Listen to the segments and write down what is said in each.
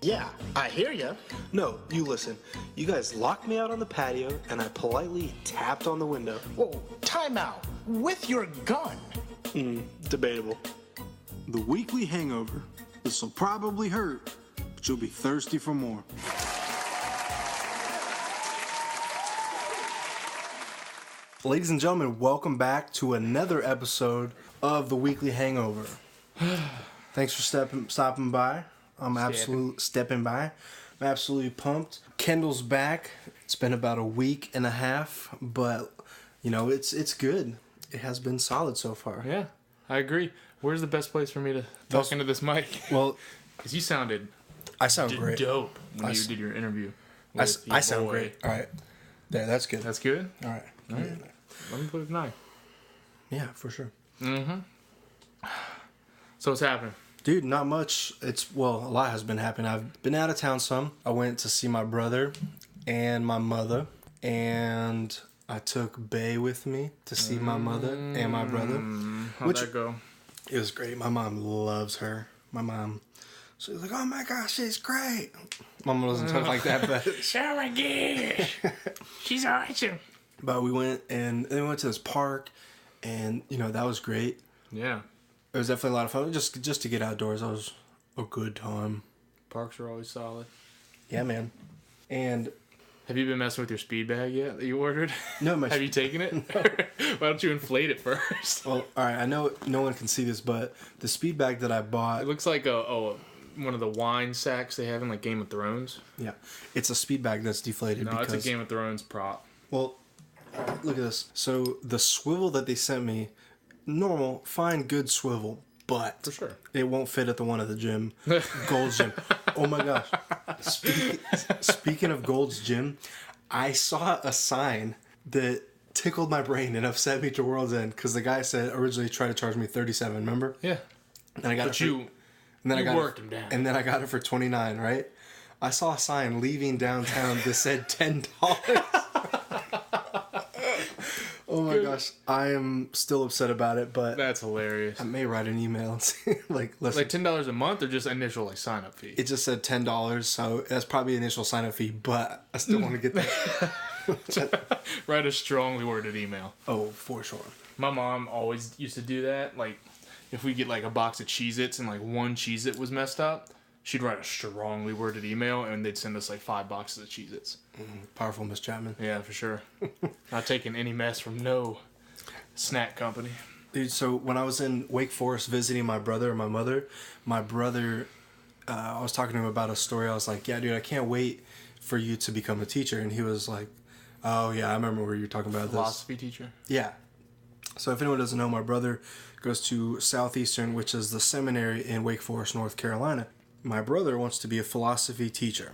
Yeah, I hear ya. No, you listen. You guys locked me out on the patio, and I politely tapped on the window. Whoa, time out. With your gun. Debatable. The weekly hangover. This will probably hurt, but you'll be thirsty for more. Ladies and gentlemen, welcome back to another episode of the Weekly Hangover. Thanks for stopping by. I'm absolutely pumped. Kendall's back. It's been about a week and a half, but you know it's good. It has been solid so far. Yeah, I agree. Where's the best place for me to talk into this mic? Well, because you sounded I sound great. Dope when you did your interview. I sound great. All right, there. That's good. That's good. All right. Let me put it nine. Yeah, for sure. Mm-hmm. So what's happening? Dude, not much. A lot has been happening. I've been out of town some. I went to see my brother and my mother, and I took Bay with me to see my mother and my brother. How'd that go? It was great. My mom loves her. My mom, she was like, "Oh my gosh, she's great." My mom doesn't talk like that, but oh my gosh, she's awesome. But we went and then we went to this park, and you know that was great. Yeah. It was definitely a lot of fun. Just to get outdoors, that was a good time. Parks are always solid. Yeah, man. And have you been messing with your speed bag yet that you ordered? No, Have you taken it? No. Why don't you inflate it first? Well, all right. I know no one can see this, but the speed bag that I bought, it looks like one of the wine sacks they have in like Game of Thrones. Yeah, it's a speed bag that's deflated. No, it's a Game of Thrones prop. Well, look at this. So the swivel that they sent me. Normal, fine, good swivel, but for sure it won't fit at the one at the gym, Gold's Gym. Oh my gosh! Speaking of Gold's Gym, I saw a sign that tickled my brain and upset me to world's end because the guy said originally tried to charge me $37. Remember? Yeah. And I got but it. And then I worked him down. And then I got it for $29. Right? I saw a sign leaving downtown that said $10. Oh my gosh, I am still upset about it, but that's hilarious. I may write an email and say, like $10 a month or just initial sign up fee? It just said $10, so that's probably initial sign up fee, but I still want to get that. Write a strongly worded email. Oh, for sure. My mom always used to do that. Like, if we get like a box of Cheez-Its and like one Cheez-It was messed up, she'd write a strongly worded email and they'd send us like 5 boxes of Cheez-Its. Powerful Miss Chapman. Yeah, for sure. Not taking any mess from no snack company. Dude, so when I was in Wake Forest visiting my brother and my mother, I was talking to him about a story. I was like, yeah, dude, I can't wait for you to become a teacher. And he was like, oh, yeah, I remember where you're talking about Philosophy teacher? Yeah. So if anyone doesn't know, my brother goes to Southeastern, which is the seminary in Wake Forest, North Carolina. My brother wants to be a philosophy teacher.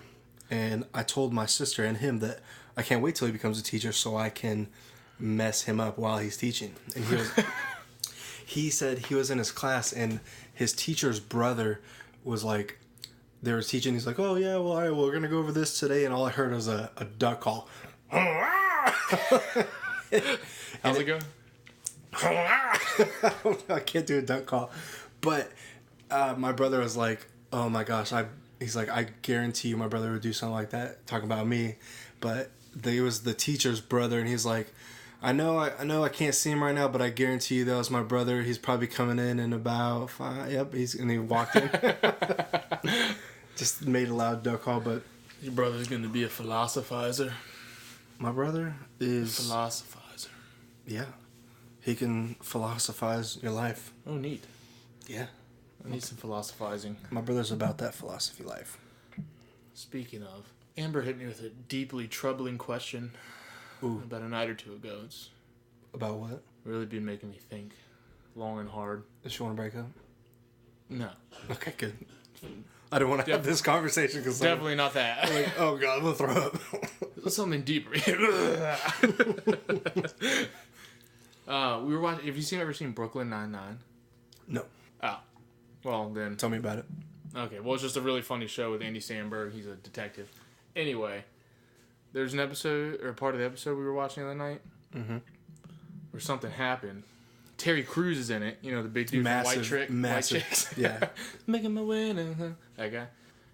And I told my sister and him that I can't wait till he becomes a teacher so I can mess him up while he's teaching. And he said he was in his class and his teacher's brother was like, they were teaching. He's like, oh yeah, well, all right, we're going to go over this today. And all I heard was a duck call. How's it going? I can't do a duck call. But my brother was like, oh my gosh, he's like, I guarantee you my brother would do something like that, talking about me. But it was the teacher's brother, and he's like, I know I can't see him right now, but I guarantee you that was my brother. He's probably coming in about 5. Yep, and he walked in. Just made a loud duck call, but... Your brother's going to be a philosophizer. My brother is... Philosophizer. Yeah. He can philosophize your life. Oh, neat. Yeah. I need some philosophizing. My brother's about that philosophy life. Speaking of, Amber hit me with a deeply troubling question. Ooh. About a night or two ago. It's about what? Really been making me think long and hard. Does she want to break up? No. Okay, good. I don't want to have this conversation because definitely not that. I'm like, oh god, I'm gonna throw up. There's something deeper. We were watching. Have you ever seen Brooklyn Nine-Nine? No. Oh. Well, then. Tell me about it. Okay. Well, it's just a really funny show with Andy Samberg. He's a detective. Anyway, there's an episode or part of the episode we were watching the other night where something happened Terry Crews is in it. You know, the big dude from White Trick. Massive. White Chicks. Yeah. Making my way. That guy.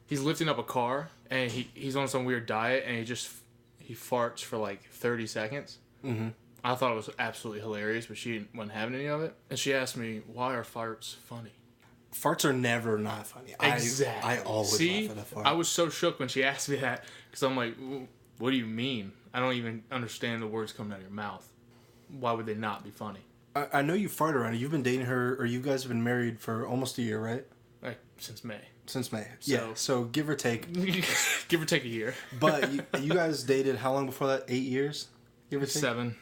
He's lifting up a car, and he's on some weird diet, and he farts for like 30 seconds. Mm-hmm. I thought it was absolutely hilarious, but she wasn't having any of it. And she asked me, why are farts funny? Farts are never not funny. Exactly. I always laugh at a fart. I was so shook when she asked me that, because I'm like, what do you mean? I don't even understand the words coming out of your mouth. Why would they not be funny? I know you fart around her. You've been dating her, or you guys have been married for almost a year, right? Like, since May. Since May. Yeah, so give or take. Give or take a year. But you guys dated how long before that? 8 years? Give or take? 7.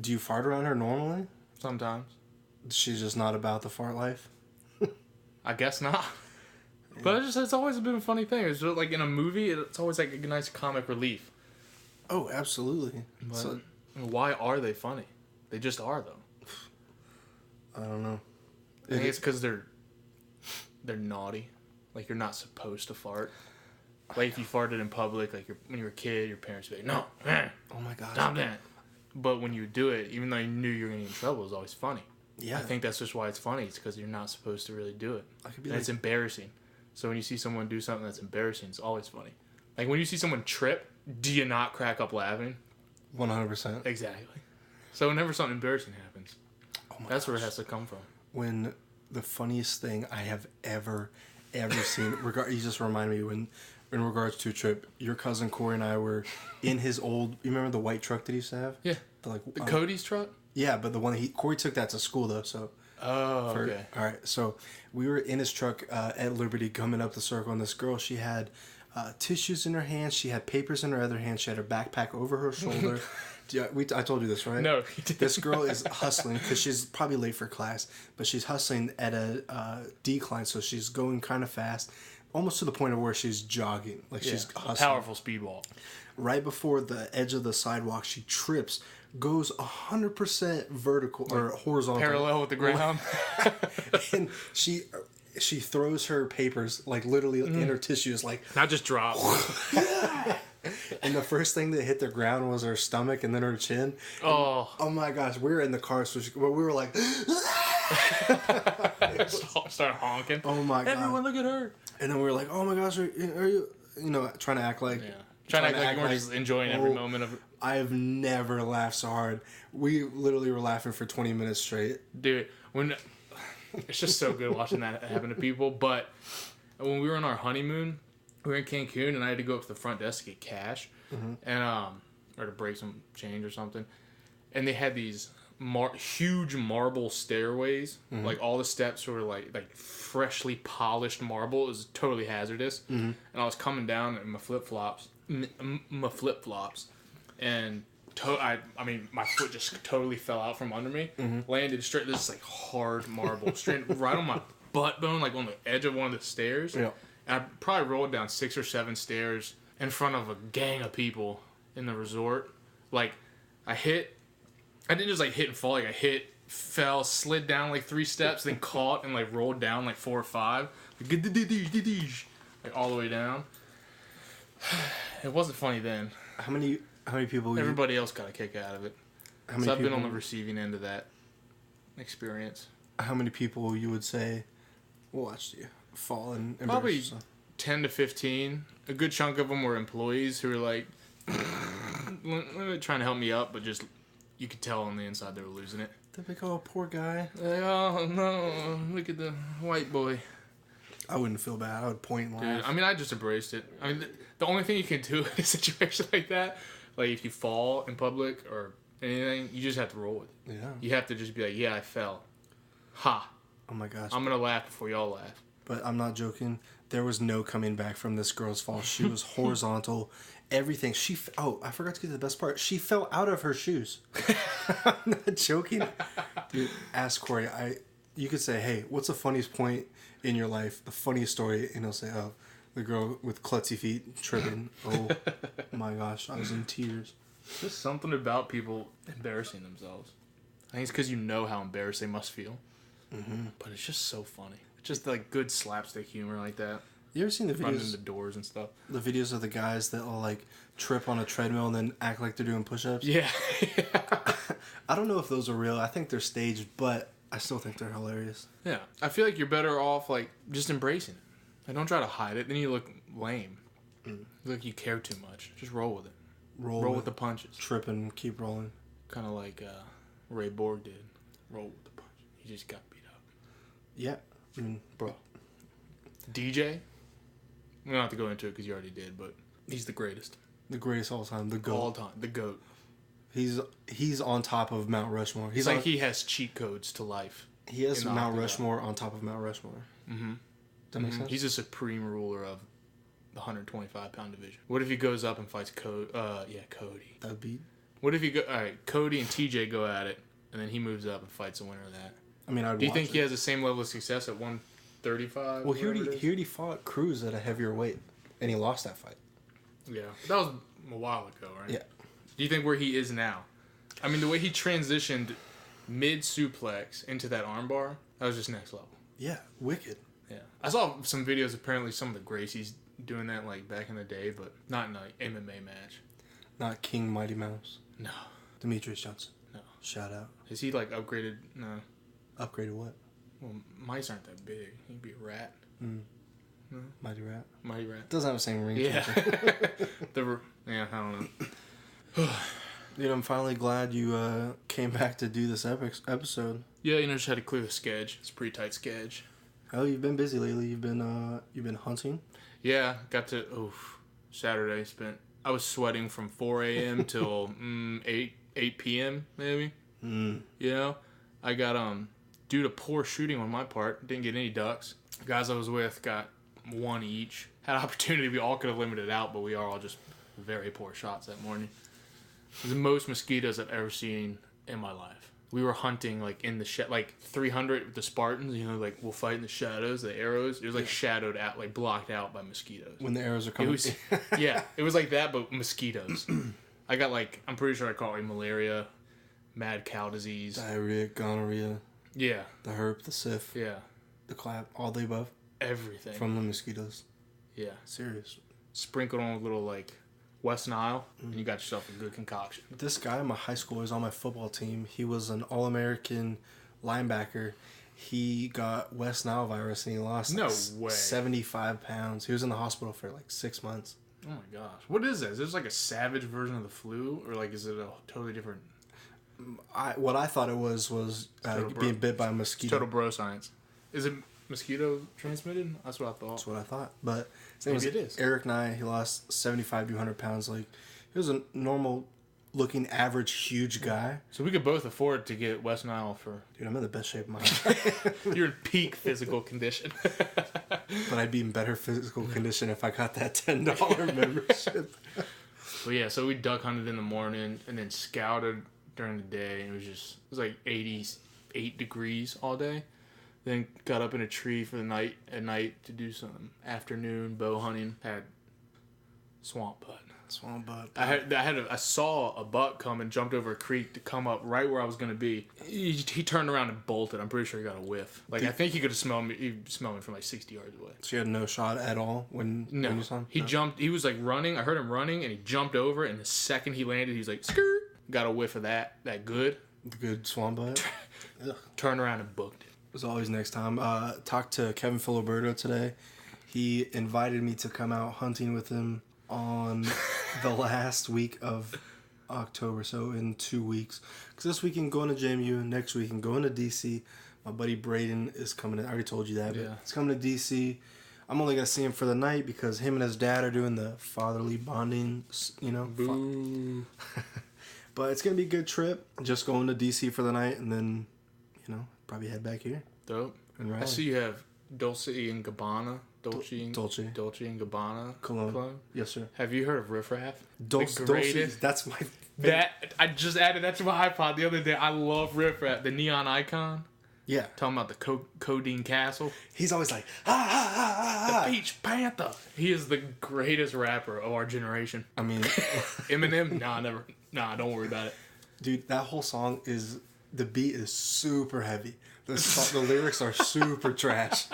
Do you fart around her normally? Sometimes. She's just not about the fart life? I guess not. But it's always been a funny thing. It's just like in a movie, it's always like a nice comic relief. Oh, absolutely. But So, why are they funny? They just are, though. I don't know. I think it's because they're naughty. Like, you're not supposed to fart. Like, if you farted in public, like when you were a kid, your parents would be like, no, Oh my gosh. stop that. But when you do it, even though you knew you were going to get in trouble, it was always funny. Yeah. I think that's just why it's funny. It's because you're not supposed to really do it. I could be And like, it's embarrassing. So when you see someone do something that's embarrassing, it's always funny. Like, when you see someone trip, do you not crack up laughing? 100%. Exactly. So whenever something embarrassing happens, that's where it gosh. has to come from. When the funniest thing I have ever seen, you just remind me when, in regards to a trip, your cousin Corey and I were in his old, you remember the white truck that he used to have? Yeah. The Cody's truck? Yeah, but the one Corey took that to school though, so. Oh, okay. All right, so we were in his truck at Liberty coming up the circle, and this girl, she had tissues in her hand, she had papers in her other hand, she had her backpack over her shoulder. I told you this, right? No, you didn't. This girl is hustling because she's probably late for class, but she's hustling at a decline, so she's going kind of fast, almost to the point of where she's jogging, like she's hustling. Powerful speedball. Right before the edge of the sidewalk, she trips, goes 100% vertical or horizontal, Parallel with the ground. and she throws her papers like literally in her tissues, like. Not just drop. And the first thing that hit the ground was her stomach and then her chin. Oh. Oh my gosh, we were in the car, so we were like. Start honking. Oh my god! Everyone, look at her. And then we were like, "Oh my gosh, are you trying to act like." Yeah. Trying to act like you were just enjoying every moment of it. I have never laughed so hard. We literally were laughing for 20 minutes straight. Dude, it's just so good watching that happen to people. But when we were on our honeymoon, we were in Cancun, and I had to go up to the front desk to get cash, and or to break some change or something. And they had these huge marble stairways. Like, all the steps were like freshly polished marble. It was totally hazardous. And I was coming down in my flip-flops, and I mean, my foot just totally fell out from under me. Landed straight, this like hard marble, straight right on my butt bone, like on the edge of one of the stairs. Yeah. And I probably rolled down 6 or 7 stairs in front of a gang of people in the resort. Like, I didn't just like hit and fall. Like, I hit, fell, slid down like 3 steps, then caught and like rolled down like 4 or 5, like all the way down. It wasn't funny then. How many people? Everybody else got a kick out of it. So I've been on the receiving end of that experience. How many people you would say watched you fall and embarrass Probably yourself? 10 to 15. A good chunk of them were employees who were like trying to help me up, but just you could tell on the inside they were losing it. They'd be like, "Oh, poor guy." Like, oh no, look at the white boy. I wouldn't feel bad. I would point and laugh. Dude, I mean, I just embraced it. I mean, the only thing you can do in a situation like that, like if you fall in public or anything, you just have to roll with it. Yeah. You have to just be like, yeah, I fell. Ha. Oh my gosh. I'm going to laugh before y'all laugh. But I'm not joking. There was no coming back from this girl's fall. She was horizontal. Everything. I forgot to get to the best part. She fell out of her shoes. I'm not joking. Dude, ask Corey. You could say, "Hey, what's the funniest point in your life? The funniest story?" And he'll say, "Oh, the girl with klutzy feet tripping." Oh my gosh, I was in tears. Just something about people embarrassing themselves. I think it's because you know how embarrassed they must feel. But it's just so funny. It's just like good slapstick humor like that. You ever seen the Running videos? into doors and stuff. The videos of the guys that will like trip on a treadmill and then act like they're doing push-ups. Yeah. I don't know if those are real. I think they're staged, but I still think they're hilarious. Yeah. I feel like you're better off, like, just embracing it. Like, don't try to hide it. Then you look lame. You look like you care too much. Just roll with it. Roll with the punches. Trip and keep rolling. Kind of like Ray Borg did. Roll with the punches. He just got beat up. Yeah. I mean, bro. DJ? We don't have to go into it because you already did, but he's the greatest. The greatest all time. The GOAT. All time. The GOAT. He's on top of Mount Rushmore. He's like he has cheat codes to life. He has Mount Rushmore on top of Mount Rushmore. Mm-hmm. That makes sense? He's a supreme ruler of the 125-pound division. What if he goes up and fights Cody? That'd be... What if Cody and TJ go at it, and then he moves up and fights the winner of that? I mean, Do you think he has the same level of success at 135? Well, he already fought Cruz at a heavier weight, and he lost that fight. Yeah. That was a while ago, right? Yeah. Do you think where he is now? I mean, the way he transitioned mid-suplex into that armbar, that was just next level. Yeah, wicked. Yeah. I saw some videos, apparently some of the Gracies doing that, like, back in the day, but not in an MMA match. Not King Mighty Mouse. No. Demetrius Johnson. No. Shout out. Is he, like, upgraded? No. Upgraded what? Well, mice aren't that big. He'd be a rat. Mm. No? Mighty Rat? Mighty Rat. Doesn't have the same ring. Yeah. I don't know. Dude, I'm finally glad you came back to do this episode. Yeah, just had to clear the sketch. It's a pretty tight sketch. Oh, you've been busy lately. You've been hunting? Yeah, got to Saturday I was sweating from 4 a.m. till 8 p.m. maybe. You know, I got due to poor shooting on my part, didn't get any ducks. Guys I was with got one each. Had opportunity, we all could have limited out, but we are all just very poor shots that morning. It was the most mosquitoes I've ever seen in my life. We were hunting like in the like 300 with the Spartans, you know, like we'll fight in the shadows, the arrows. It was like shadowed out, like blocked out by mosquitoes. When the arrows are coming. It was like that, but mosquitoes. I got I'm pretty sure I caught like malaria, mad cow disease, diarrhea, gonorrhea. Yeah. The herp, the syph. Yeah. The clap, all the above. Everything. From the mosquitoes. Yeah. Serious. Sprinkled on a little like West Nile, and you got yourself a good concoction. This guy in my high school was on my football team. He was an All-American linebacker. He got West Nile virus, and he lost 75 pounds. He was in the hospital for like 6 months. Oh my gosh. What is this? Is this like a savage version of the flu? Or like is it a totally different... What I thought it was being bit by a mosquito. Total bro science. Is it mosquito transmitted? That's what I thought. That's what I thought. But maybe it is. Eric Nye, he lost 75 to 100 pounds. Like, he was a normal looking, average, huge guy. So we could both afford to get West Nile for... Dude, I'm in the best shape of my life. You're in peak physical condition. But I'd be in better physical condition if I got that $10 membership. Well, yeah, so we duck hunted in the morning and then scouted during the day. And it was like 88 degrees all day. Then got up in a tree for the night to do some afternoon bow hunting. Had swamp butt. Swamp butt. I saw a buck come and jumped over a creek to come up right where I was gonna be. He turned around and bolted. I'm pretty sure he got a whiff. Like I think he could have smelled me. He smelled me from like 60 yards away. So you had no shot at all when you saw him? He jumped. He was like running. I heard him running, and he jumped over. And the second he landed, he was like skirt. Got a whiff of that good. The good swamp butt. Turned around and booked it. As always, next time. Talked to Kevin Filiberto today. He invited me to come out hunting with him on the last week of October, so in 2 weeks. Because this weekend going to JMU, next weekend going to DC. My buddy Braden is coming in. I already told you that, but he's coming to DC. I'm only going to see him for the night because him and his dad are doing the fatherly bonding, you know. Boo. But it's going to be a good trip. Just going to DC for the night and then, you know, probably head back here. Dope. I see you have Dolce and Gabbana. Dolce and Gabbana Cologne. Yes, sir. Have you heard of Riff Raff? Dolce. That's my favorite. I just added that to my iPod the other day. I love Riff Raff. The neon icon. Yeah. Talking about the Codeine Castle. He's always like, the Peach Panther. He is the greatest rapper of our generation. I mean, Eminem? Nah, don't worry about it. Dude, that whole song the beat is super heavy. The lyrics are super trash.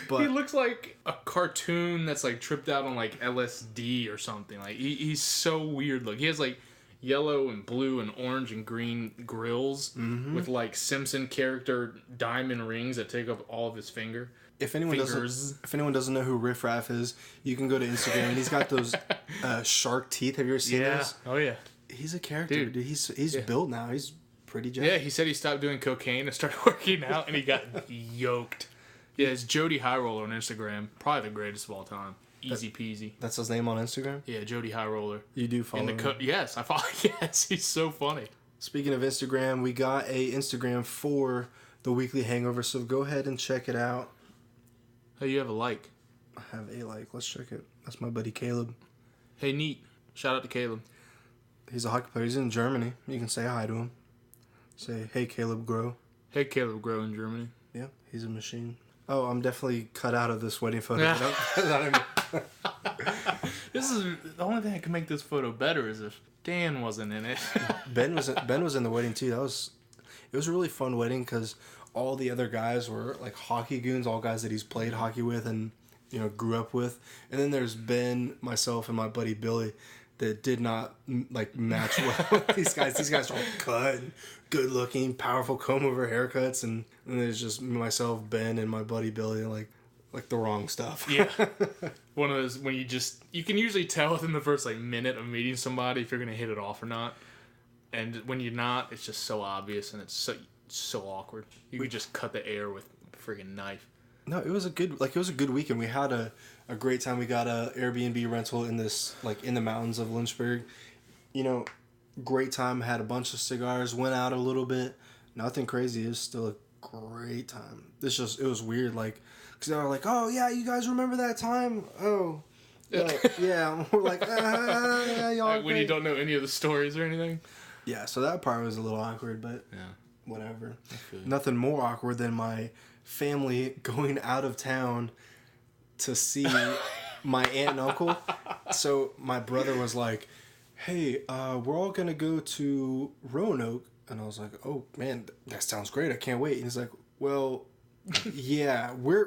But he looks like a cartoon that's like tripped out on like LSD or something. Like he's so weird. Look, he has like yellow and blue and orange and green grills with like Simpson character diamond rings that take up all of his finger. If anyone doesn't know who Riff Raff is, you can go to Instagram and he's got those shark teeth. Have you ever seen those? Oh yeah. He's a character, dude. He's built now. He's pretty jacked. Yeah, he said he stopped doing cocaine and started working out, and he got yoked. Yeah, it's Jody High Roller on Instagram. Probably the greatest of all time. Easy peasy. That's his name on Instagram? Yeah, Jody High Roller. You do follow him? Yes, I follow. Yes, he's so funny. Speaking of Instagram, we got a Instagram for the Weekly Hangover, so go ahead and check it out. Hey, you have a like. I have a like. Let's check it. That's my buddy Caleb. Hey, neat. Shout out to Caleb. He's a hockey player. He's in Germany. You can say hi to him. Say, hey, Caleb Grow. Hey, Caleb Grow in Germany. Yeah, he's a machine. Oh, I'm definitely cut out of this wedding photo. This is the only thing that can make this photo better is if Dan wasn't in it. Ben was in the wedding too. It was a really fun wedding because all the other guys were like hockey goons, all guys that he's played hockey with and grew up with. And then there's Ben, myself, and my buddy Billy that did not like match well with these guys. These guys are all cut, good looking, powerful comb over haircuts, and there's just myself, Ben, and my buddy Billy, like the wrong stuff. Yeah. One of those when you can usually tell within the first like minute of meeting somebody if you're gonna hit it off or not. And when you're not, it's just so obvious and it's so awkward. You could just cut the air with a freaking knife. No, it was a good weekend. We had a great time. We got a Airbnb rental in this in the mountains of Lynchburg. Great time. Had a bunch of cigars. Went out a little bit. Nothing crazy. It was still a great time. It was weird. Because they were like, oh yeah, you guys remember that time? Oh, yeah. We're like, yeah, y'all. When you don't know any of the stories or anything. Yeah. So that part was a little awkward, but yeah, whatever. Nothing more awkward than my family going out of town to see my aunt and uncle. So my brother was like, hey, we're all gonna go to Roanoke. And I was like, oh man, that sounds great, I can't wait. And he's like, well, yeah, we're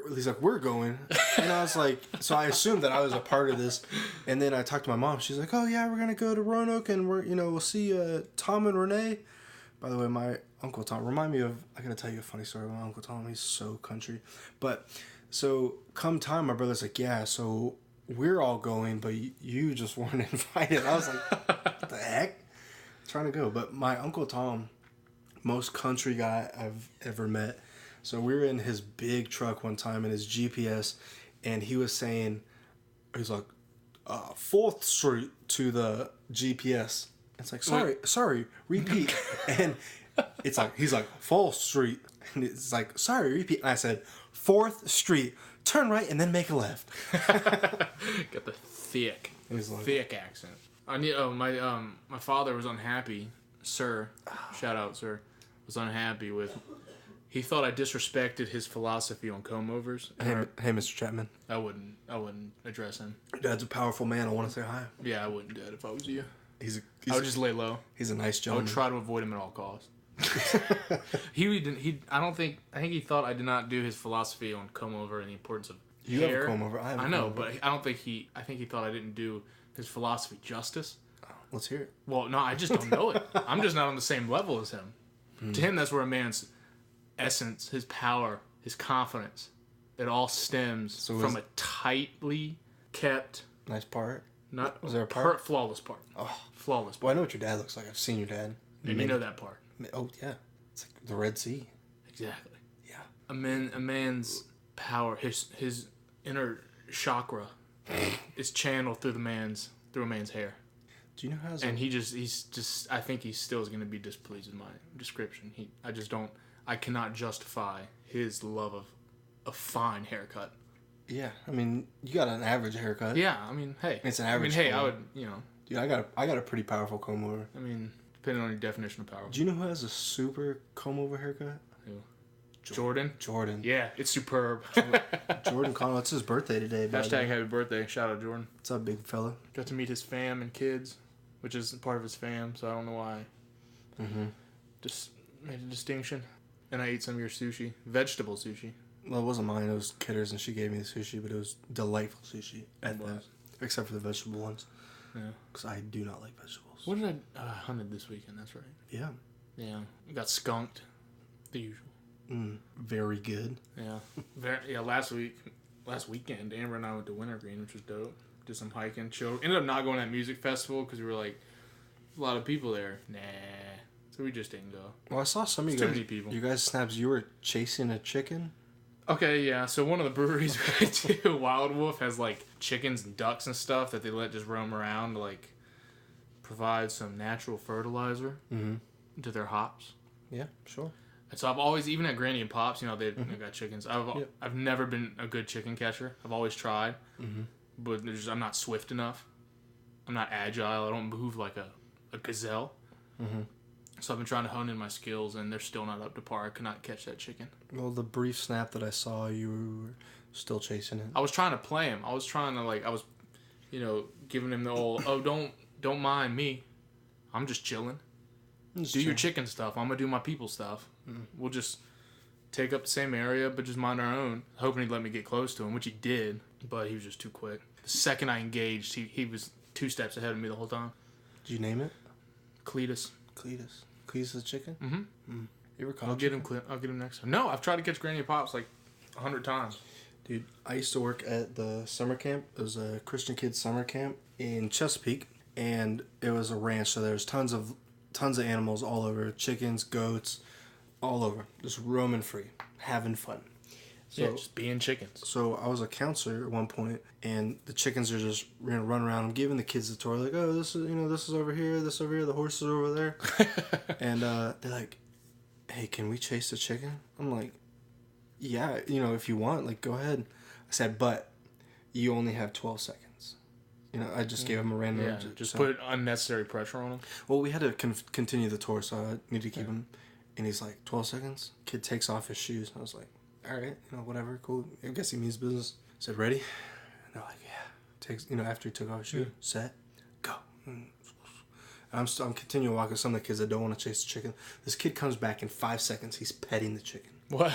going. And I was like, so I assumed that I was a part of this. And then I talked to my mom. She's like, oh yeah, we're gonna go to Roanoke and we'll see Tom and Renee. By the way, my Uncle Tom, I gotta tell you a funny story about my Uncle Tom. He's so country. But, so, come time, my brother's like, yeah, so we're all going, but you just weren't invited. I was like, what the heck? I'm trying to go. But my Uncle Tom, most country guy I've ever met. So we were in his big truck one time in his GPS, and he was saying, he's like, 4th Street to the GPS. It's like, sorry, repeat. And it's like, he's like, 4th Street. And it's like, sorry, repeat. And I said, 4th Street, turn right and then make a left. Got the thick accent. I need. Oh, my father was unhappy. Sir, shout out, sir, was unhappy with. He thought I disrespected his philosophy on comb overs. Hey, Mr. Chapman. I wouldn't address him. Dad's a powerful man. I want to say hi. Yeah, I wouldn't, Dad, if I was you. I would just lay low. He's a nice I gentleman. would try to avoid him at all costs. I think he thought I did not do his philosophy on comb over and the importance of you hair. have a comb over. I know, but I think he thought I didn't do his philosophy justice. Oh, let's hear it. Well, no, I just don't know it. I'm just not on the same level as him. To him, that's where a man's essence, his power, his confidence, it all stems from a tightly kept, nice part. Was there a part? Flawless part. Oh, flawless part. Well, I know what your dad looks like. I've seen your dad. And you know that part. Oh yeah, it's like the Red Sea. Exactly. Yeah. A man's power, his inner chakra, is channeled through a man's hair. Do you know how? And he's just. I think he still is going to be displeased with my description. I cannot justify his love of a fine haircut. Yeah, I mean, you got an average haircut. Yeah, I mean, hey, it's an average. I would, Dude, I got a pretty powerful comb over. I mean, depending on your definition of power. Do you know who has a super comb over haircut? Who? Jordan. Yeah, it's superb. Jordan Connell. It's his birthday today. Hashtag happy birthday. Shout out Jordan. What's up, big fella? Got to meet his fam and kids, which is part of his fam, so I don't know why. Mm-hmm. Just made a distinction. And I ate some of your sushi. Vegetable sushi. Well, it wasn't mine. It was Kidder's, and she gave me the sushi, but it was delightful sushi. Except for the vegetable ones. Because I do not like vegetables. What did I hunted this weekend? That's right. Yeah. Yeah, we got skunked. The usual. Very good. Yeah. Last weekend, Amber and I went to Wintergreen, which was dope. Did some hiking, chill. Ended up not going to that music festival because we were like, a lot of people there. Nah. So we just didn't go. Well, I saw some of you Too guys. many people. You guys snaps. You were chasing a chicken. Okay, yeah. So one of the breweries we went to, Wild Wolf, has like chickens and ducks and stuff that they let just roam around to like provide some natural fertilizer to their hops. Yeah, sure. And so I've always, even at Granny and Pops, they got chickens. I've never been a good chicken catcher. I've always tried, but I'm not swift enough. I'm not agile. I don't move like a gazelle. So I've been trying to hone in my skills, and they're still not up to par. I could not catch that chicken. Well, the brief snap that I saw, you were still chasing it. I was trying to play him. I was trying to giving him the old, don't mind me. I'm just chilling. Do your chicken stuff. I'm gonna do my people stuff. We'll just take up the same area, but just mind our own. Hoping he'd let me get close to him, which he did, but he was just too quick. The second I engaged, he was 2 steps ahead of me the whole time. Did you name it? Cletus. Cletus the chicken? You ever caught I'll get him next time. No, I've tried to catch Granny and Pops like 100 times. Dude, I used to work at the summer camp. It was a Christian kids summer camp in Chesapeake, and it was a ranch, so there was tons of animals all over, chickens, goats, all over, just roaming free, having fun. So, just being chickens. So I was a counselor at one point, and the chickens are just run around. I'm giving the kids the tour, like, oh, this is over here, this over here, the horse is over there, and they're like, hey, can we chase the chicken? I'm like, yeah, if you want, like, go ahead. I said, but you only have 12 seconds. I just gave him a random. Yeah, just put unnecessary pressure on him. Well, we had to continue the tour, so I need to keep him. And he's like, 12 seconds? Kid takes off his shoes. I was like, all right, whatever, cool. I guess he means business. I said, ready? And they're like, yeah. Takes, after he took off his shoe, set, go. And I'm continuing walking. Some of the kids that don't want to chase the chicken. This kid comes back in 5 seconds. He's petting the chicken. What?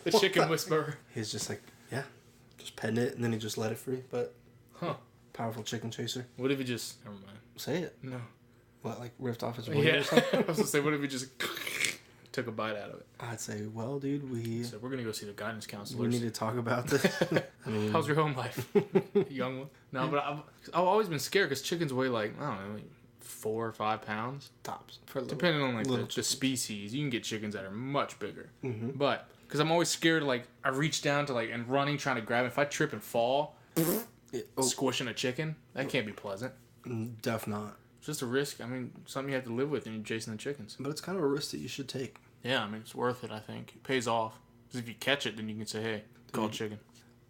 The chicken whisperer. He's just like, yeah, just petting it, and then he just let it free. But, powerful chicken chaser. What if he just... Never mind. Say it. No. What, like ripped off his wing or something? I was going to say, what if he just took a bite out of it? I'd say, well, dude, So we're going to go see the guidance counselors. We need to talk about this. How's your home life? Young one? No, but I've always been scared because chickens weigh like, I don't know, like 4 or 5 pounds. Tops. Depending on like the species. You can get chickens that are much bigger. But, because I'm always scared, like, I reach down to and running, trying to grab it. If I trip and fall, squishing a chicken, that can't be pleasant. Def not. It's just a risk. I mean, something you have to live with when you're chasing the chickens. But it's kind of a risk that you should take. Yeah, I mean, it's worth it, I think. It pays off. Because if you catch it, then you can say, hey, call chicken.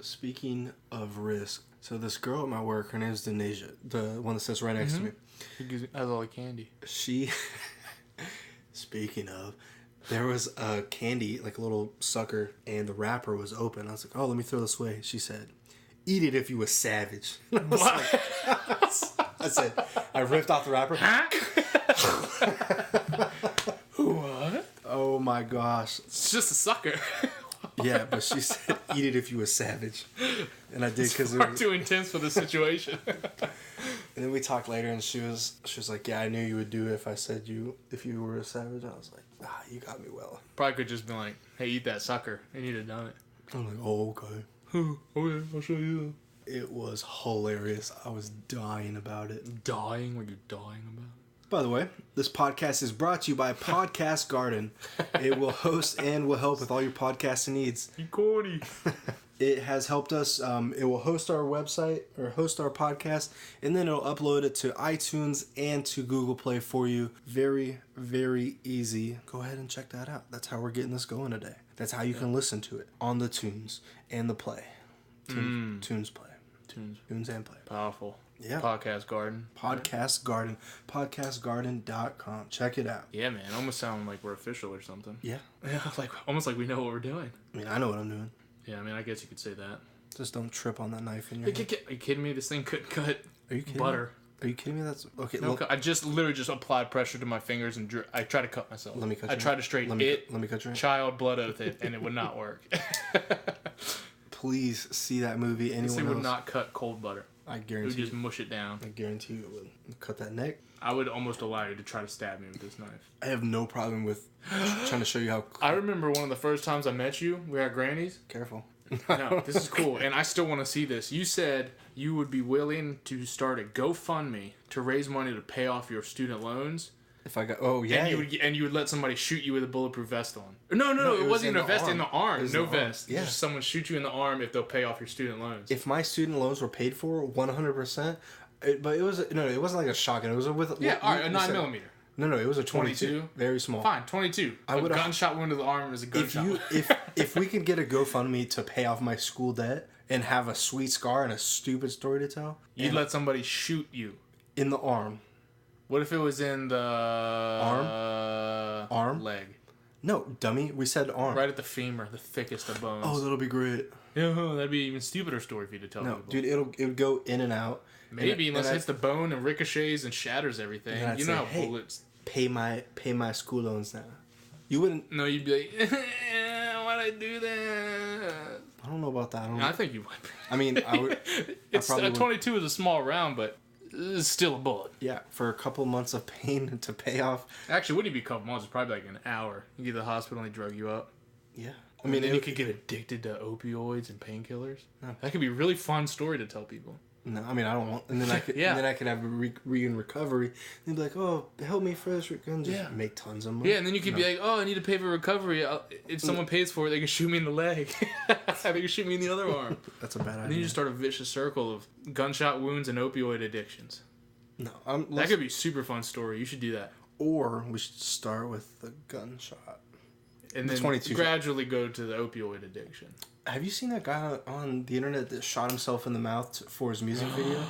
Speaking of risk, so this girl at my work, her name's Denasia, the one that sits right next to me. He has all the candy. She, speaking of, there was a candy, like a little sucker, and the wrapper was open. I was like, oh, let me throw this away. She said, eat it if you a savage. I said, I ripped off the wrapper. What? Oh my gosh. It's just a sucker. Yeah, but she said, eat it if you a savage. And I did because it Far was too intense for this situation. And then we talked later, and she was like, yeah, I knew you would do it if you were a savage. I was like, you got me well. Probably could just been like, hey, eat that sucker. And you'd have done it. I'm like, oh, okay. Oh yeah, I'll show you. It was hilarious. I was dying about it. Dying? What are you dying about? By the way, this podcast is brought to you by Podcast Garden. It will host and will help with all your podcasting needs. You corny. It has helped us. It will host our website or host our podcast, and then it'll upload it to iTunes and to Google Play for you. Very, very easy. Go ahead and check that out. That's how we're getting this going today. That's how you can listen to it on the Tunes and the Play. Tunes Play. Tunes and Play. Powerful. Yeah. Podcast Garden. Podcast Garden. Podcastgarden.com. Check it out. Yeah, man. Almost sound like we're official or something. Yeah. Yeah, almost like we know what we're doing. I mean, I know what I'm doing. Yeah, I mean, I guess you could say that. Just don't trip on that knife in your hand. Are you kidding me? This thing couldn't cut Are you kidding butter. Me? Are you kidding me? That's okay. No, I just literally just applied pressure to my fingers and I tried to cut myself. Let me cut. I tried to straighten Let me cut your hand. Child blood oath it, and it would not work. Please see that movie. Anyone This thing else? would not cut cold butter. I It would guarantee. just mush it down. I guarantee you it would cut that neck. I would almost allow you to try to stab me with this knife. I have no problem with trying to show you how. I remember one of the first times I met you. We were at Granny's. Careful. No, this is cool, and I still want to see this. You said you would be willing to start a GoFundMe to raise money to pay off your student loans. If I got, oh yeah, And you would let somebody shoot you with a bulletprooz vest on. No, it wasn't even a vest, in the arm. No vest. Yeah. Just someone shoot you in the arm if they'll pay off your student loans. if my student loans were paid for 100%, but it wasn't like a shotgun. It was with yeah, all right, a 9mm. No, it was a 22, very small. Fine, 22. A gunshot wound to the arm is a gunshot. If we could get a GoFundMe to pay off my school debt and have a sweet scar and a stupid story to tell, You'd let somebody shoot you in the arm. What if it was in the arm, leg? No, dummy. We said arm. Right at the femur, the thickest of bones. Oh, that'll be great. Yeah, that'd be an even stupider story for you to tell No, people. dude, it would go in and out. Maybe unless it hits the bone and ricochets and shatters everything. You know how bullets. Pay my school loans now. You wouldn't. No, you'd be like, why'd I do that? I don't know about that. I think you would. I mean, I would. It's a 22 is a small round, but it's still a bullet. Yeah, for a couple months of pain to pay off. Actually, it wouldn't be a couple months. It's probably like an hour. You get to the hospital and they drug you up. Yeah. I mean, then you could get addicted to opioids and painkillers. No. That could be a really fun story to tell people. No, I mean I don't want. And then I could. Yeah. And then I could have a in recovery. And they'd be like, "Oh, help me for this." And just make tons of money. Yeah, and then you could be like, "Oh, I need to pay for recovery. If someone pays for it, they can shoot me in the leg. They can shoot me in the other arm." That's a bad idea. And then you just start a vicious circle of gunshot wounds and opioid addictions. No, that could be a super fun story. You should do that. Or we should start with the gunshot. And then gradually go to the opioid addiction. Have you seen that guy on the internet that shot himself in the mouth for his music video?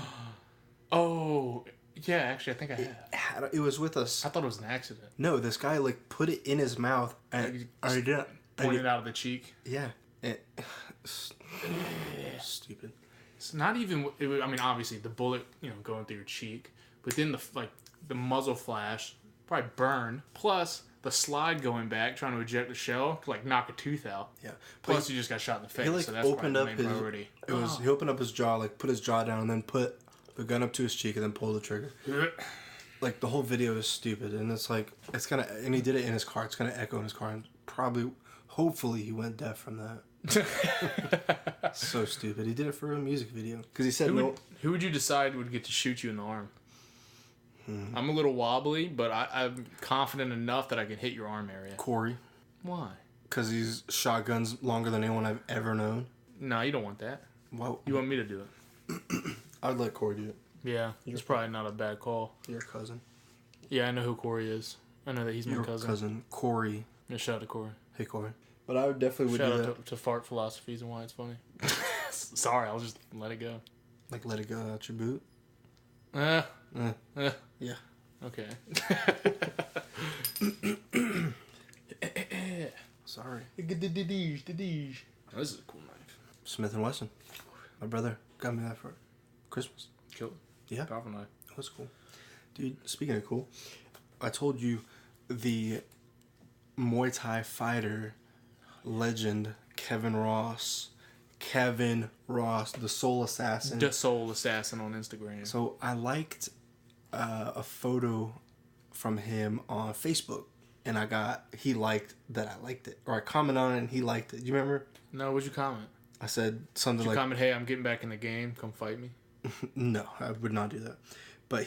Oh, yeah, actually, I think I have. It was with us. I thought it was an accident. No, this guy, put it in his mouth. And I did. Pointed out of the cheek. Yeah. Stupid. It's not even... I mean, obviously, the bullet, going through your cheek. But then the muzzle flash, probably burn. Plus... the slide going back, trying to eject the shell, to knock a tooth out. Yeah. Plus, you just got shot in the face, so that's opened probably up the main priority. He opened up his jaw, put his jaw down, and then put the gun up to his cheek, and then pulled the trigger. The whole video is stupid, and it's gonna, and he did it in his car. It's gonna echo in his car, and hopefully, he went deaf from that. So stupid. He did it for a music video because he said Who would you decide would get to shoot you in the arm? I'm a little wobbly, but I'm confident enough that I can hit your arm area. Corey. Why? Because he's shot guns longer than anyone I've ever known. No, you don't want that. Whoa. You want me to do it. I'd let Corey do it. Yeah, it's probably not a bad call. Your cousin. Yeah, I know who Corey is. I know that he's my cousin. Your cousin, Corey. Yeah, shout out to Corey. Hey, Corey. But I would definitely do that. Shout out to fart philosophies and why it's funny. Sorry, I'll just let it go. Let it go out your boot? Yeah. Okay. Sorry. Oh, this is a cool knife. Smith & Wesson. My brother got me that for Christmas. Cool. Yeah. Powerful knife. That was cool. Dude, speaking of cool, I told you the Muay Thai fighter legend Kevin Ross, the Soul Assassin. The Soul Assassin on Instagram. So I liked a photo from him on Facebook, and he liked that I liked it, or I commented on it and he liked it. Do you remember? No, what'd you comment? I said something like, comment, "Hey, I'm getting back in the game. Come fight me." No, I would not do that. But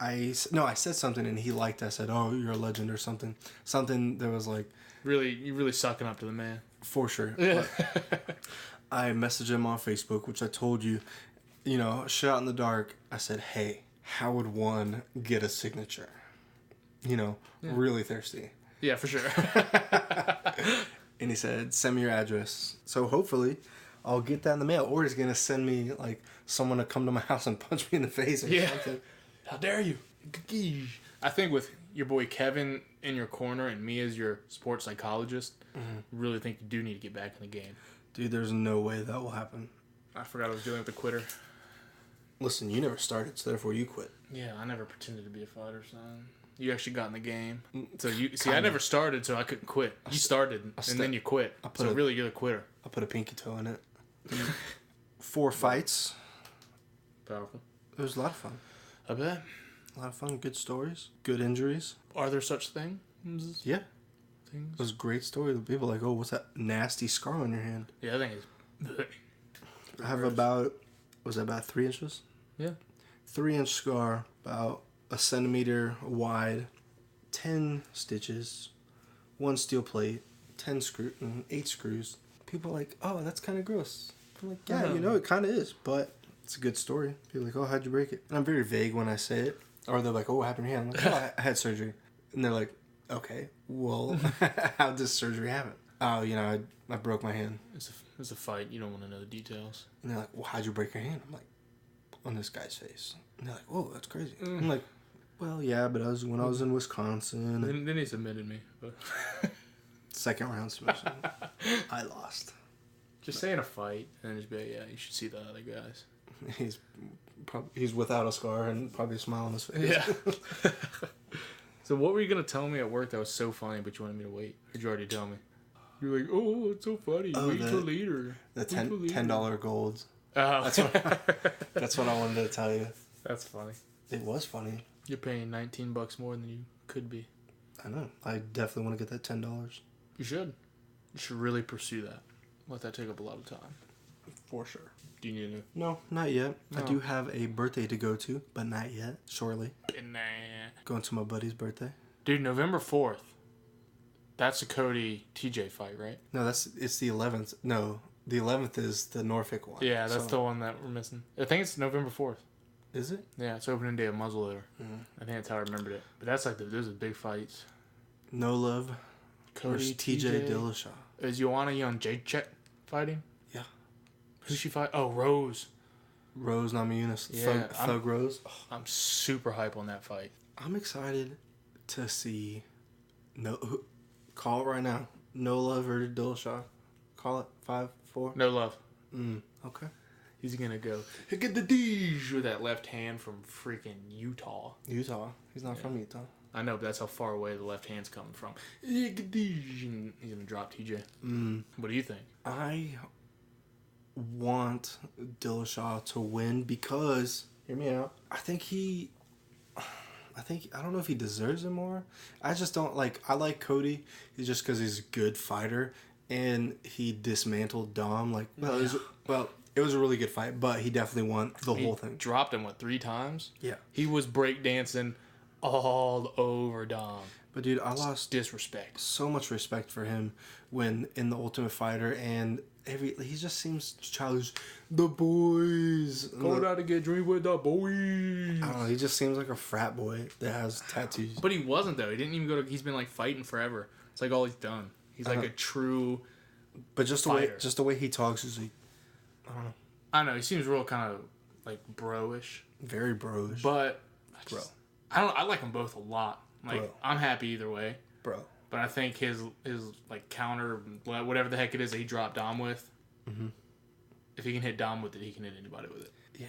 I said something and he liked it. I said, "Oh, you're a legend," or something. Something that was like, you're really sucking up to the man. For sure. I messaged him on Facebook, which I told you, shot in the dark. I said, "Hey, how would one get a signature?" Really thirsty. Yeah, for sure. And he said, "Send me your address." So hopefully I'll get that in the mail, or he's going to send me someone to come to my house and punch me in the face or something. How dare you? I think with your boy Kevin in your corner and me as your sports psychologist, really think you do need to get back in the game. Dude, there's no way that will happen. I forgot I was dealing with a quitter. Listen, you never started, so therefore you quit. Yeah, I never pretended to be a fighter, son. You actually got in the game. So I never started, so I couldn't quit. You started, and then you quit. Really, you're the quitter. I put a pinky toe in it. 4 fights. powerful. It was a lot of fun. I bet. A lot of fun. Good stories. Good injuries. Are there such things? Yeah. It was a great story. The people are like, oh, what's that nasty scar on your hand? Yeah, I think it's... I have about 3 inches? Yeah. 3-inch scar, about a centimeter wide, 10 stitches, 1 steel plate, 8 screws. People are like, oh, that's kind of gross. I'm like, yeah, it kind of is, but it's a good story. People are like, oh, how'd you break it? And I'm very vague when I say it. Or they're like, oh, what happened to your hand? I'm like, oh, I had surgery. And they're like, okay, well, how does surgery happen? Oh, I broke my hand. It's a fight. You don't want to know the details. And they're like, well, how'd you break your hand? I'm like, on this guy's face. And they're like, whoa, that's crazy. I'm like, well, yeah, but when I was in Wisconsin. Then he submitted me. But second round submission. I lost. Just say in a fight, and then just be like, yeah, you should see the other guys. He's without a scar and probably a smile on his face. Yeah. So what were you going to tell me at work that was so funny, but you wanted me to wait? Or did you already tell me? You're like, oh, it's so funny. Wait till later. The $10 golds. Oh. That's what I wanted to tell you. That's funny. It was funny. You're paying $19 more than you could be. I know. I definitely want to get that $10. You should. You should really pursue that. Let that take up a lot of time. For sure. Do you need to? No, not yet. No. I do have a birthday to go to, but not yet. Shortly. Nah. Going to my buddy's birthday. Dude, November 4th. That's a Cody TJ fight, right? No, it's the 11th. No, the 11th is the Norfolk one. Yeah, that's the one that we're missing. I think it's November 4th. Is it? Yeah, it's opening day of Muzzleloader. I think that's how I remembered it. But that's like those are big fights. No Love. Cody TJ Dillashaw. Is Joanna Jędrzejczyk fighting? Yeah. Who's she fight? Oh, Rose. Rose Namajunas. Yeah, Thug Rose. Oh. I'm super hype on that fight. I'm excited to see. Call it right now. No Love or Dillashaw. Call it 5-4. No love. Okay. He's gonna go get the Deej with that left hand from freaking Utah. Utah. He's not from Utah. I know, but that's how far away the left hand's coming from. He's gonna drop TJ. What do you think? I want Dillashaw to win because, hear me out, I don't know if he deserves it more. I just don't I like Cody. He's just because he's a good fighter and he dismantled Dom. It was a really good fight, but he definitely won the whole thing. Dropped him 3 times? Yeah. He was breakdancing all over Dom. But dude, I lost disrespect. So much respect for him when in the Ultimate Fighter, and he just seems childish. The boys going out to get drink with the boys. I don't know. He just seems like a frat boy that has tattoos. But he wasn't though. He didn't even go to. He's been fighting forever. It's all he's done. He's a true. But just fighter. the way he talks is I don't know. I know he seems real kind of bro-ish. Very bro-ish. But I like them both a lot. I'm happy either way. Bro. But I think his counter, whatever the heck it is that he dropped Dom with, if he can hit Dom with it, he can hit anybody with it. Yeah.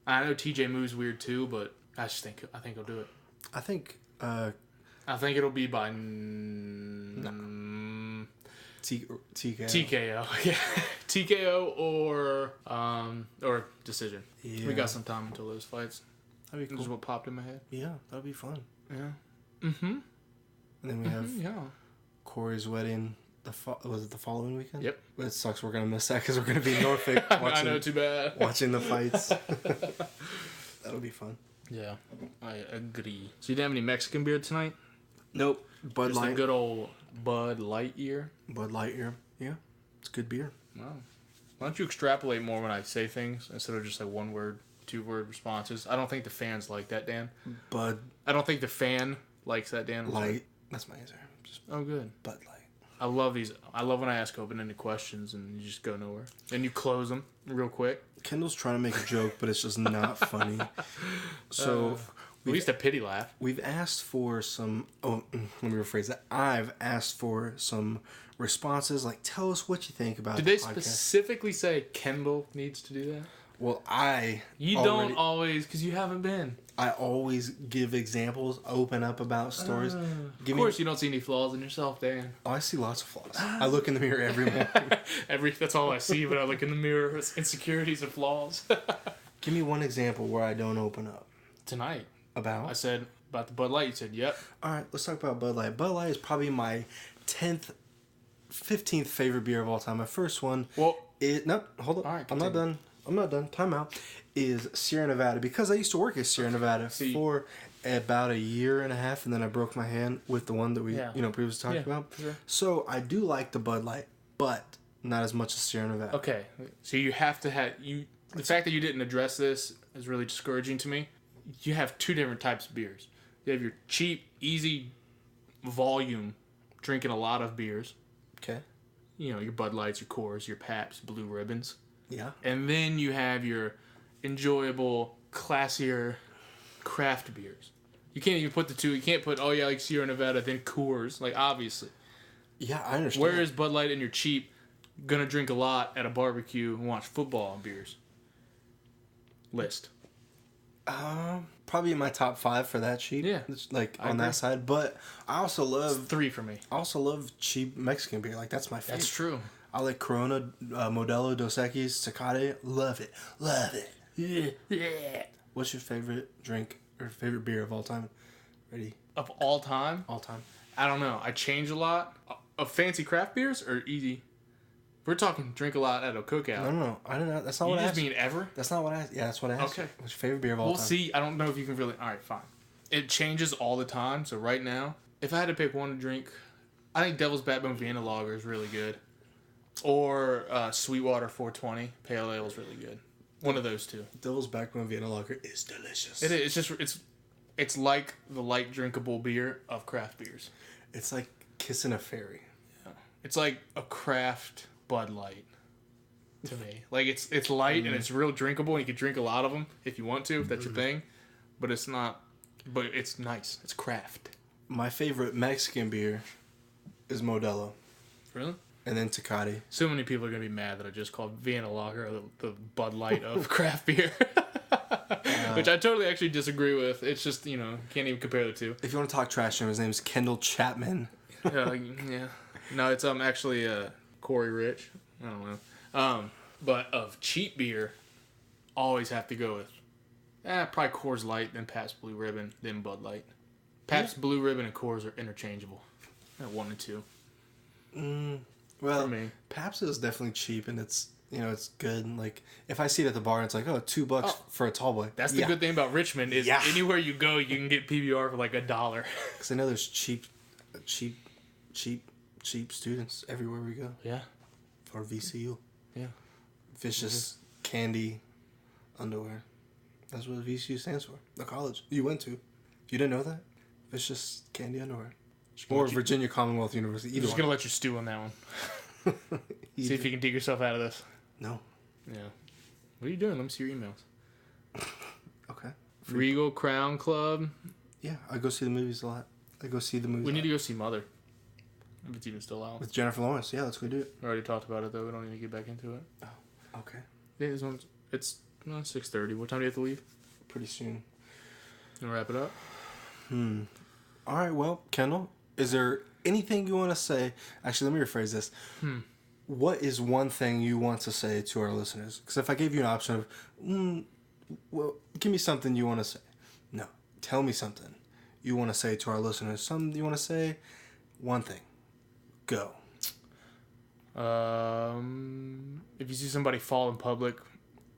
I know TJ moves weird too, but I think he'll do it. I think it'll be by TKO. TKO, yeah, TKO or decision. Yeah. We got some time until those fights. That'd be cool. This is what popped in my head. Yeah, that'd be fun. Yeah. And then we have Corey's wedding. Was it the following weekend? Yep. But it sucks. We're gonna miss that because we're gonna be in Norfolk. I know, too bad. Watching the fights. That'll be fun. Yeah, I agree. So you didn't have any Mexican beer tonight? Nope. Bud Light. Just a good old Bud Lightyear. Bud Lightyear. Yeah, it's good beer. Wow. Why don't you extrapolate more when I say things instead of just 1 word, 2 word responses? I don't think the fans like that, Dan. Bud. I don't think the fan likes that, Dan. Light. That's my answer. Oh, good. Bud Light. I love these. I love when I ask open-ended questions and you just go nowhere. And you close them real quick. Kendall's trying to make a joke, but it's just not funny. So, at least a pity laugh. We've asked for some. Oh, let me rephrase that. I've asked for some responses. Tell us what you think about. Did they specifically say Kendall needs to do that? Well, don't always, because you haven't been. I always give examples, open up about stories. Of course, you don't see any flaws in yourself, Dan. Oh, I see lots of flaws. I look in the mirror every morning. That's all I see when I look in the mirror. It's insecurities and flaws. Give me one example where I don't open up. Tonight. About? I said about the Bud Light. You said, yep. All right, let's talk about Bud Light. Bud Light is probably my 10th, 15th favorite beer of all time. My first one. Well, no, hold on. All right, I'm not done. Time out. Is Sierra Nevada, because I used to work at Sierra Nevada for about a year and a half, and then I broke my hand with the one that we previously talked about. Sure. So I do like the Bud Light, but not as much as Sierra Nevada. Okay, so you have to have the fact that you didn't address this is really discouraging to me. You have two different types of beers. You have your cheap, easy volume, drinking a lot of beers. Okay. You know, your Bud Lights, your Coors, your Paps, Blue Ribbons. Yeah. And then you have your enjoyable, classier craft beers. You can't even put the two. You can't put, like Sierra Nevada, then Coors. Like, obviously. Yeah, I understand. Where is Bud Light and your cheap, gonna drink a lot at a barbecue and watch football beers? List. Probably in my top 5 for that cheap. Yeah. Like, on that side. But I also love... It's 3 for me. I also love cheap Mexican beer. Like, that's my favorite. That's true. I like Corona, Modelo, Dos Equis, Tecate. Love it. Love it. Yeah. What's your favorite drink or favorite beer of all time? Ready? Of all time? All time. I don't know. I change a lot. Of fancy craft beers or easy? We're talking drink a lot at a cookout. No. I don't know. That's not what I asked. You just mean ever? That's not what I asked. Yeah, that's what I asked. Okay. What's your favorite beer of all time? We'll see. I don't know if you can really... All right, fine. It changes all the time. So right now, if I had to pick one to drink, I think Devil's Backbone Vienna Lager is really good. Or Sweetwater 420 Pale Ale is really good. One of those two. Devil's Backbone Vienna Lager is delicious. It is. It's just... It's like the light drinkable beer of craft beers. It's like kissing a fairy. Yeah. It's like a craft Bud Light. To me, like it's light and it's real drinkable, and you can drink a lot of them if you want to, if that's your thing. But it's not. But it's nice. It's craft. My favorite Mexican beer is Modelo. Really? And then Tecate. So many people are gonna be mad that I just called Vienna Lager the Bud Light of craft beer, which I totally actually disagree with. It's just can't even compare the two. If you want to talk trash to him, his name's Kendall Chapman. Yeah. No, it's actually Corey Rich. I don't know. But of cheap beer, always have to go with probably Coors Light, then Pabst Blue Ribbon, then Bud Light. Pabst Blue Ribbon and Coors are interchangeable. 1 and 2. Well, for me. Pabst is definitely cheap, and it's it's good. Like if I see it at the bar, and it's like $2 for a tall boy. That's the good thing about Richmond is anywhere you go, you can get PBR for like $1. Because I know there's cheap students everywhere we go. Yeah. For VCU. Yeah. Vicious Candy Underwear. That's what VCU stands for. The college you went to. You didn't know that? Vicious Candy Underwear. Or Virginia Commonwealth University. I'm just going to let you stew on that one. See if you can dig yourself out of this. No. Yeah. What are you doing? Let me see your emails. Okay. Regal Crown Club. Yeah, I go see the movies a lot. I go see the movies. We need to go see Mother. If it's even still out. With Jennifer Lawrence. Yeah, let's go do it. We already talked about it, though. We don't need to get back into it. Oh, okay. Yeah, this one's... It's 6:30. What time do you have to leave? Pretty soon. You want to wrap it up? All right, well, Kendall, is there anything you want to say? Actually, let me rephrase this. What is one thing you want to say to our listeners? Because if I gave you an option of, well, give me something you want to say. No, tell me something you want to say to our listeners. Something you want to say. One thing. Go. If you see somebody fall in public,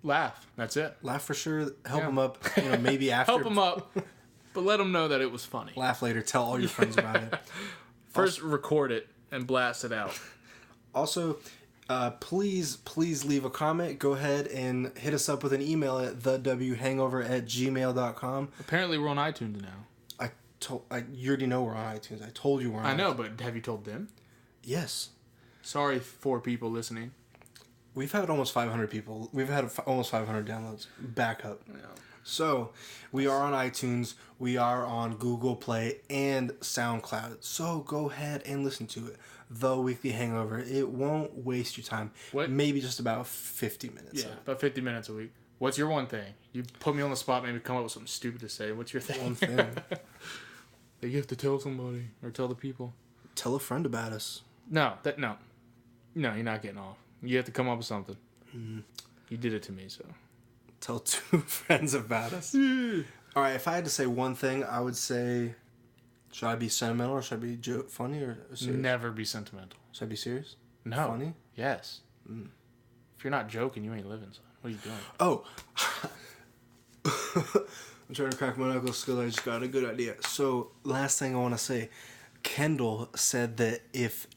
laugh. That's it. Laugh for sure. Help them up. Maybe after. Help them up, but let them know that it was funny. Laugh later. Tell all your friends about it. First, record it and blast it out. Also, please leave a comment. Go ahead and hit us up with an email at thewhangover@gmail.com. Apparently, we're on iTunes now. You already know we're on iTunes. I told you we're on iTunes. I know, but have you told them? Yes. Sorry, 4 people listening. We've had almost 500 people. We've had almost 500 downloads. Back up. Yeah. So, we are on iTunes. We are on Google Play and SoundCloud. So, go ahead and listen to it. The Weekly Hangover. It won't waste your time. What? Maybe just about 50 minutes. Yeah, about 50 minutes a week. What's your one thing? You put me on the spot, maybe come up with something stupid to say. What's your thing? One thing. That you have to tell somebody or tell the people. Tell a friend about us. No, you're not getting off. You have to come up with something. Mm-hmm. You did it to me, so. tell 2 friends about us. All right, if I had to say one thing, I would say, should I be sentimental or should I be funny or serious? Never be sentimental. Should I be serious? No. Funny? Yes. If you're not joking, you ain't living, son. What are you doing? Oh. I'm trying to crack my knuckles because I just got a good idea. So, last thing I want to say. Kendall said that if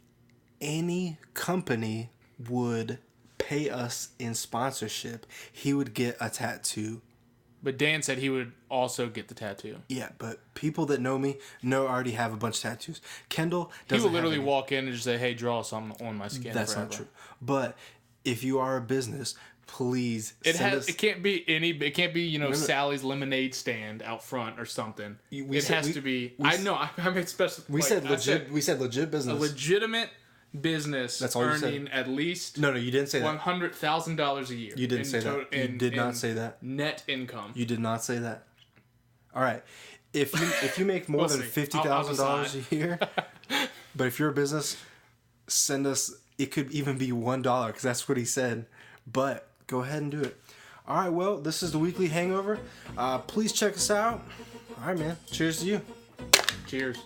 any company would pay us in sponsorship, he would get a tattoo. But Dan said he would also get the tattoo. Yeah, but people that know me I already have a bunch of tattoos. Kendall doesn't. He will literally walk in and just say, "Hey, draw something on my skin." That's forever. not true. But if you are a business, please It can't be No. Sally's lemonade stand out front or something. We it said- has we- to be. we- I know. I made special. We said legit. We said legit business. A legitimate business That's all you said. earning at least No, you didn't say that. $100,000 a year. You didn't say that. You did not say that. Net income. You did not say that. All right. If you make more We'll than see. $50,000 a year, but if you're a business, send us. It could even be $1 because that's what he said. But go ahead and do it. All right. Well, this is the Weekly Hangover. Please check us out. All right, man. Cheers to you. Cheers.